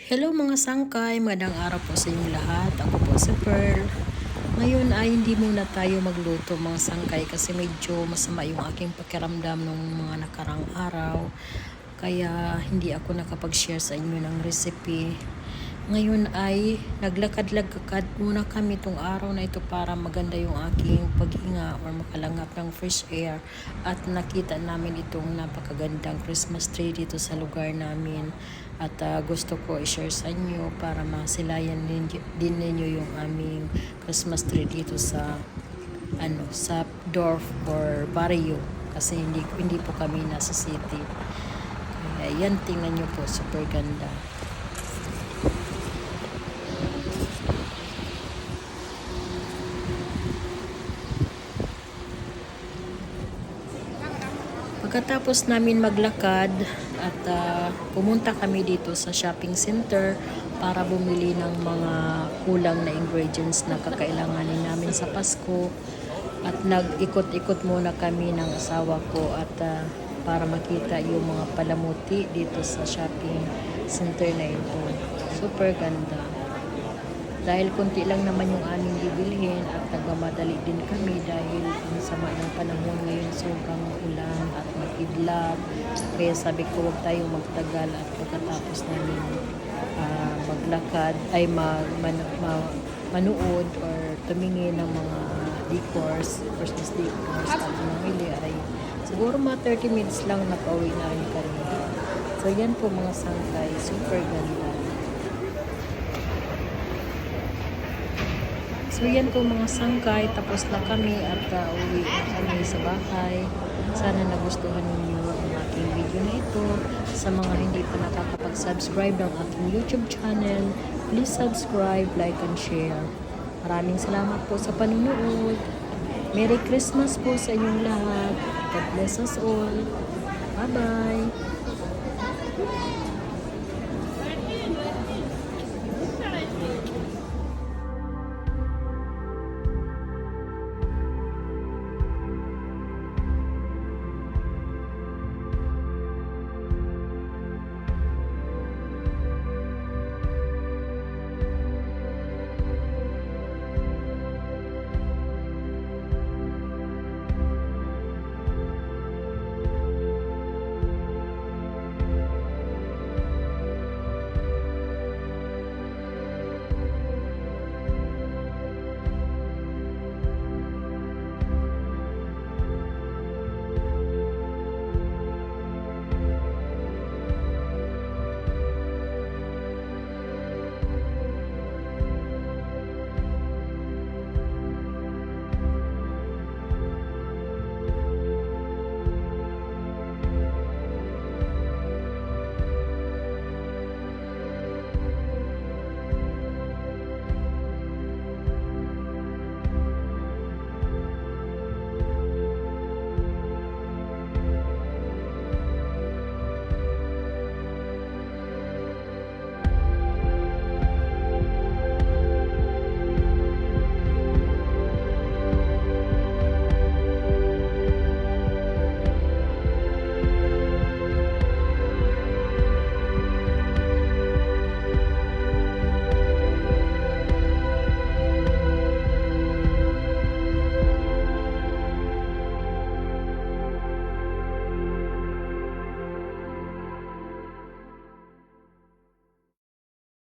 Hello mga sangkay, magandang araw po sa inyong lahat. Ako po si Pearl. Ngayon ay hindi muna tayo magluto mga sangkay kasi medyo masama yung aking pakiramdam nung mga nakarang araw. Kaya hindi ako nakapag-share sa inyo ng recipe. Ngayon ay naglakad-lakad muna kami tong araw na ito para maganda yung aking paghinga or makalanghap ng fresh air. At nakita namin itong napakagandang Christmas tree dito sa lugar namin. At gusto ko i-share sa inyo para masilayan din ninyo yung aming Christmas tree dito sa sa dorf or barrio kasi hindi po kami nasa city. Kaya yan, tingnan nyo po, super ganda. Pagkatapos namin maglakad at pumunta kami dito sa shopping center para bumili ng mga kulang na ingredients na kakailanganin namin sa Pasko. At nag-ikot-ikot muna kami ng asawa ko at para makita yung mga palamuti dito sa shopping center na ito. Super ganda. Dahil konti lang naman yung aming bibilhin at nagmamadali din kami dahil ang sama ng panahon ngayon, sobrang ulan at makidlat. Kaya sabi ko huwag tayong magtagal at pagkatapos namin maglakad ay manood or tumingin ng mga decors, Christmas decors at mamili ay siguro mga 30 minutes lang nakauwi na kami. So yan po mga sangkay, super ganda. So yan po mga sangkay, tapos na kami at uwi na kami sa bahay. Sana nagustuhan ninyo ang aking video na ito. Sa mga hindi pa nakakapag-subscribe ng aking YouTube channel, please subscribe, like, and share. Maraming salamat po sa panunood. Merry Christmas po sa inyong lahat. God bless us all. Bye-bye.